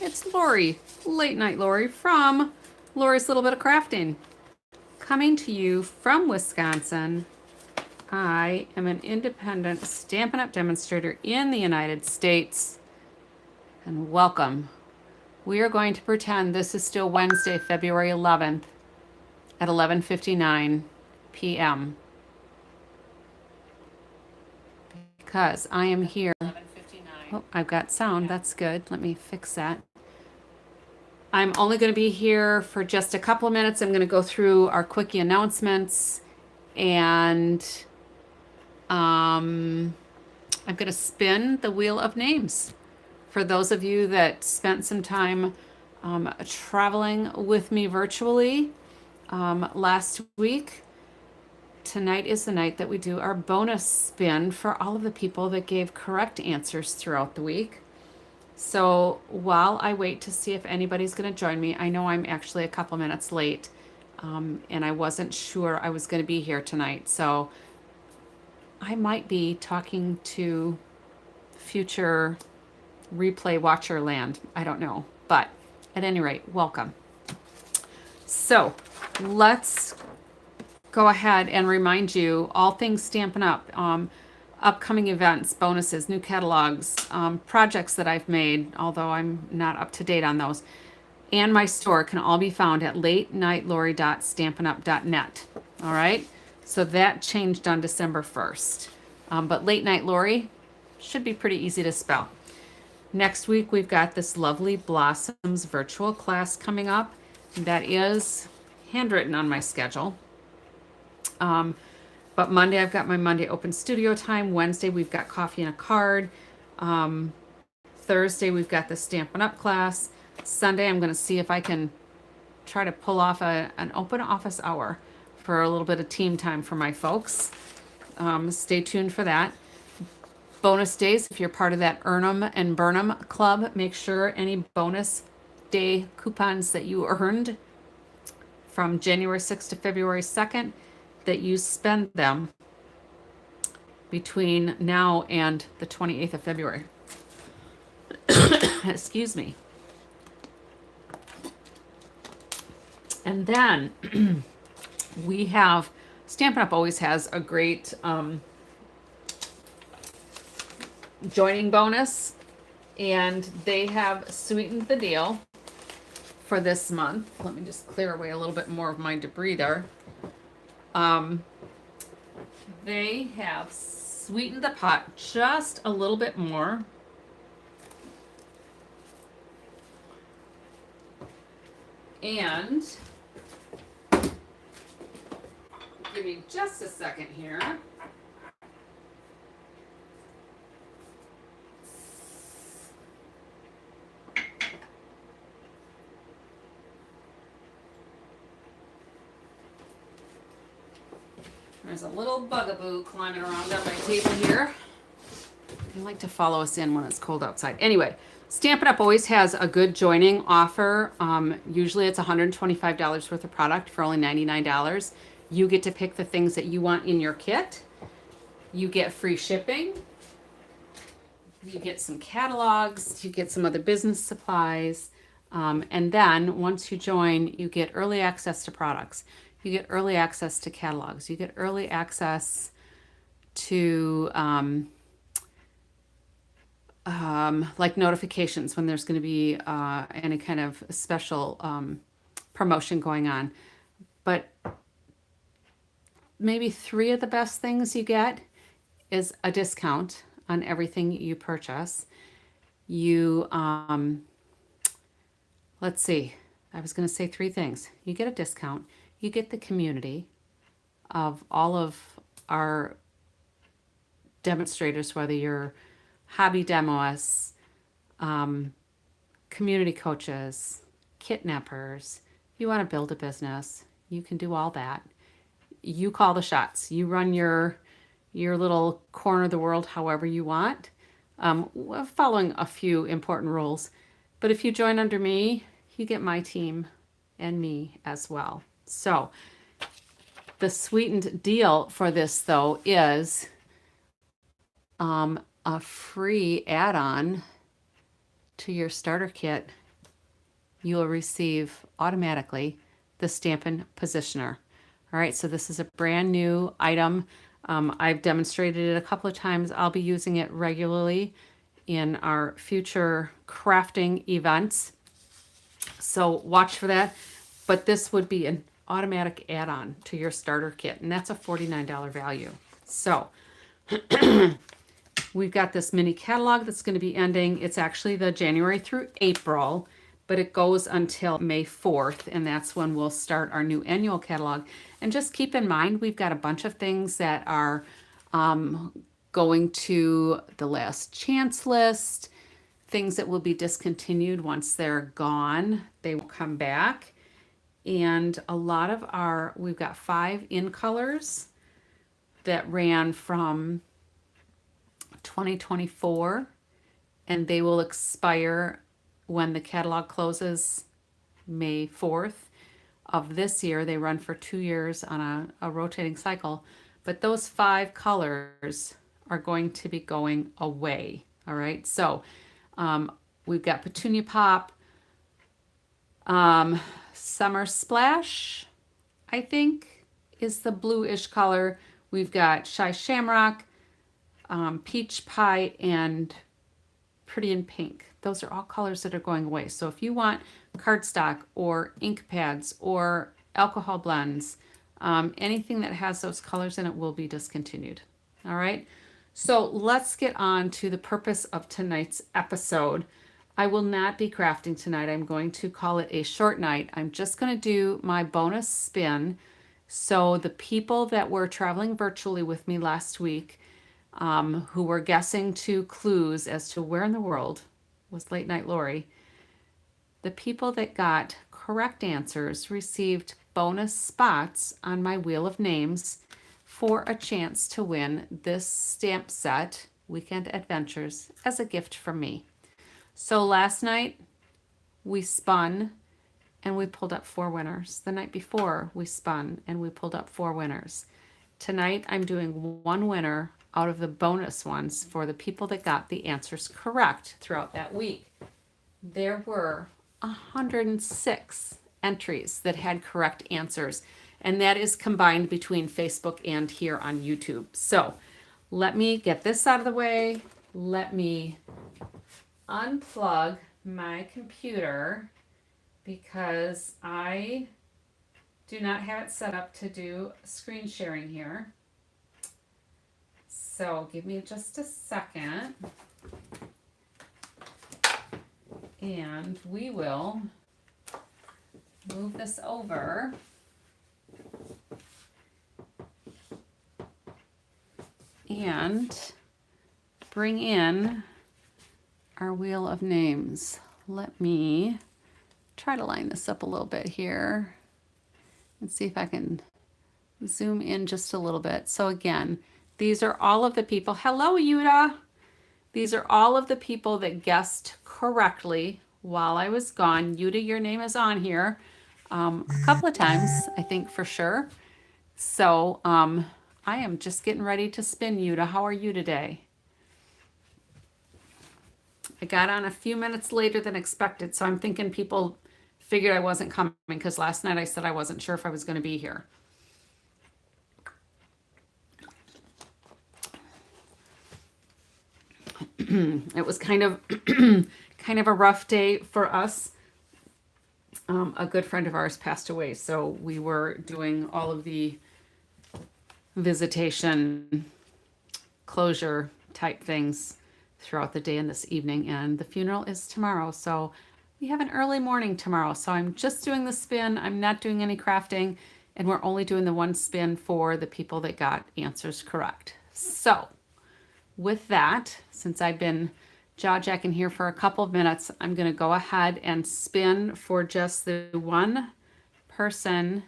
It's Lori, Late Night Lori from Lori's Little Bit of Crafting, coming to you from Wisconsin. I am an independent Stampin' Up! Demonstrator in the United States, and welcome. We are going to pretend this is still Wednesday, February 11th at 11:59 p.m. because I am here. Oh, I've got sound. That's good. Let me fix that. I'm only going to be here for just a couple of minutes. I'm going to go through our quickie announcements and I'm going to spin the wheel of names. For those of you that spent some time traveling with me virtually last week, tonight is the night that we do our bonus spin for all of the people that gave correct answers throughout the week. So while I wait to see if anybody's going to join me, I know I'm actually a couple minutes late, and I wasn't sure I was going to be here tonight. So I might be talking to future replay watcher land. I don't know. But at any rate, welcome. So let's go ahead and remind you all things Stampin' Up! Upcoming events, bonuses, new catalogs, projects that I've made, although I'm not up to date on those, and my store can all be found at latenightlory.stampinup.net. All right, so that changed on December 1st, but Late Night Lori should be pretty easy to spell. Next week we've got this lovely Blossoms virtual class coming up that is handwritten on my schedule. But Monday, I've got my Monday open studio time. Wednesday, we've got coffee and a card. Thursday, we've got the Stampin' Up! Class. Sunday, I'm going to see if I can try to pull off an open office hour for a little bit of team time for my folks. Stay tuned for that. Bonus days, if you're part of that Earn 'em and Burn 'em club, make sure any bonus day coupons that you earned from January 6th to February 2nd, that you spend them between now and the 28th of February. Excuse me. And then we have, Stampin' Up! Always has a great joining bonus, and they have sweetened the deal for this month. Let me just clear away a little bit more of my debris there. They have sweetened the pot just a little bit more. And give me just a second here. There's a little bugaboo climbing around on my table here. They like to follow us in when it's cold outside. Anyway, Stampin' Up! Always has a good joining offer. Usually it's $125 worth of product for only $99. You get to pick the things that you want in your kit. You get free shipping. You get some catalogs. You get some other business supplies. And then once you join, you get early access to products. You get early access to catalogs. You get early access to like notifications when there's going to be any kind of special promotion going on. But maybe three of the best things you get is a discount on everything you purchase. You, let's see, I was going to say three things. You get a discount. You get the community of all of our demonstrators, whether you're hobby demoists, community coaches, kidnappers. If you want to build a business, you can do all that. You call the shots. You run your little corner of the world however you want, following a few important rules. But if you join under me, you get my team and me as well. So the sweetened deal for this, though, is a free add-on to your starter kit you will receive automatically the Stampin' Positioner. All right, so this is a brand new item. I've demonstrated it a couple of times. I'll be using it regularly in our future crafting events. So watch for that. But this would be an automatic add-on to your starter kit, and that's a $49 value. So we've got this mini catalog that's going to be ending. It's actually the January through April, but it goes until May 4th, and that's when we'll start our new annual catalog. And just keep in mind, we've got a bunch of things that are going to the last chance list, things that will be discontinued once they're gone. They will come back. And a lot of we've got 5 in colors that ran from 2024, and they will expire when the catalog closes May 4th of this year. They run for 2 years on a rotating cycle, but those 5 colors are going to be going away. All right, so we've got Petunia Pop, Summer Splash, I think, is the bluish color. We've got Shy Shamrock, Peach Pie, and Pretty in Pink. Those are all colors that are going away. So if you want cardstock or ink pads or alcohol blends, anything that has those colors in it will be discontinued. All right. So let's get on to the purpose of tonight's episode. I will not be crafting tonight. I'm going to call it a short night. I'm just going to do my bonus spin. So the people that were traveling virtually with me last week, who were guessing 2 clues as to where in the world was Late Night Lori, the people that got correct answers received bonus spots on my wheel of names for a chance to win this stamp set, Weekend Adventures, as a gift from me. So last night we spun and we pulled up 4 winners. The night before we spun and we pulled up 4 winners. Tonight I'm doing 1 winner out of the bonus ones for the people that got the answers correct throughout that week. There were 106 entries that had correct answers, and that is combined between Facebook and here on YouTube. So let me get this out of the way. Let me unplug my computer because I do not have it set up to do screen sharing here. So give me just a second and we will move this over. And bring in our wheel of names. Let me try to line this up a little bit here and see if I can zoom in just a little bit. So again, these are all of the people. Hello, Yuta. These are all of the people that guessed correctly while I was gone. Yuta, your name is on here a couple of times, I think for sure. So I am just getting ready to spin, Yuta. How are you today? I got on a few minutes later than expected, so I'm thinking people figured I wasn't coming because last night I said I wasn't sure if I was going to be here. It was kind of a rough day for us. A good friend of ours passed away, so we were doing all of the visitation closure type things throughout the day and this evening, and the funeral is tomorrow, so we have an early morning tomorrow. So I'm just doing the spin. I'm not doing any crafting, and we're only doing the 1 spin for the people that got answers correct. So with that, since I've been jaw-jacking here for a couple of minutes, I'm going to go ahead and spin for just the 1 person.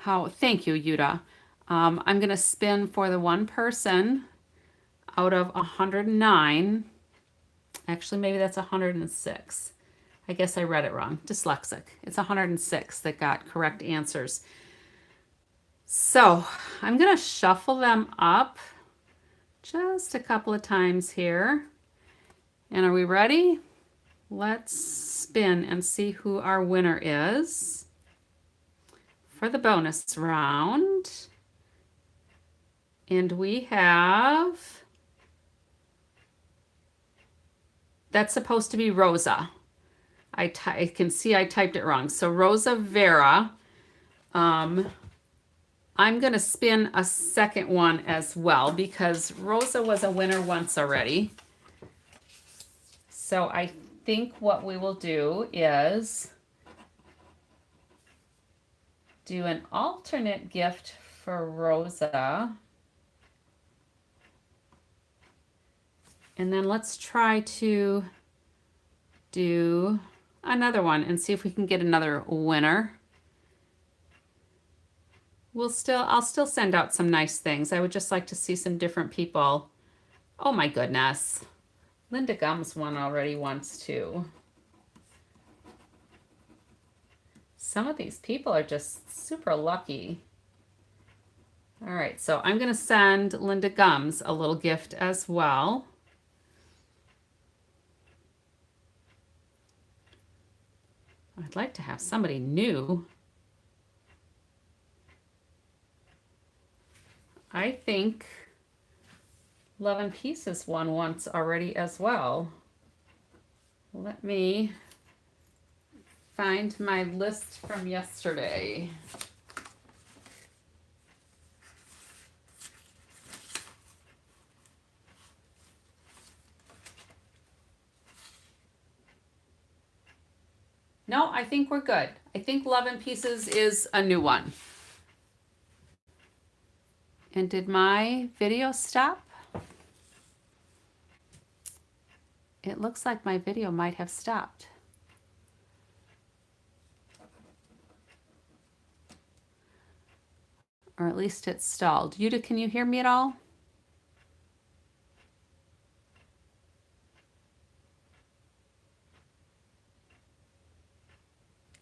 Thank you, Yuta. I'm going to spin for the 1 person out of 109. Actually, maybe that's 106. I guess I read it wrong. Dyslexic. It's 106 that got correct answers. So I'm going to shuffle them up just a couple of times here. And are we ready? Let's spin and see who our winner is for the bonus round. And we have, that's supposed to be Rosa. I can see I typed it wrong. So Rosa Vera, I'm going to spin a second one as well because Rosa was a winner once already. So I think what we will do is do an alternate gift for Rosa. And then let's try to do another one and see if we can get another winner. I'll still send out some nice things. I would just like to see some different people. Oh my goodness. Linda Gums won already once too. Some of these people are just super lucky. All right, so I'm going to send Linda Gums a little gift as well. I'd like to have somebody new. I think Love and Pieces won once already as well. Let me find my list from yesterday. No, I think we're good. I think Love and Pieces is a new one. And did my video stop? It looks like my video might have stopped. Or at least it's stalled. Yuta, can you hear me at all?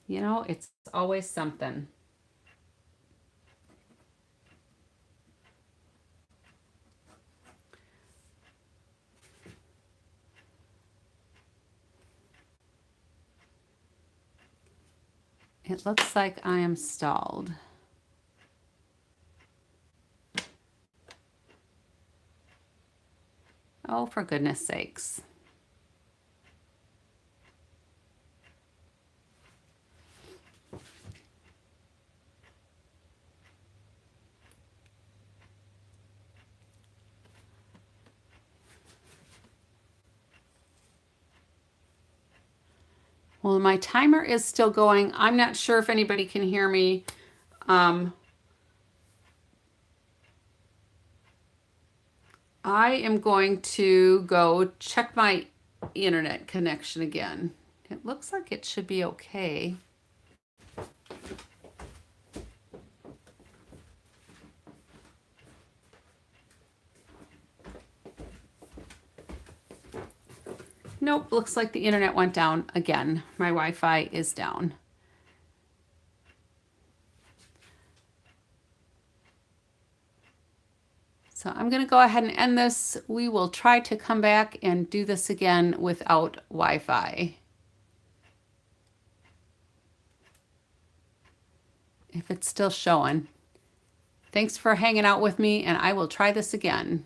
You know, it's always something. It looks like I am stalled. Oh, for goodness sakes. Well, my timer is still going. I'm not sure if anybody can hear me. I am going to go check my internet connection again. It looks like it should be okay. Nope, looks like the internet went down again. My Wi-Fi is down. So I'm going to go ahead and end this. We will try to come back and do this again without Wi-Fi. If it's still showing. Thanks for hanging out with me, and I will try this again.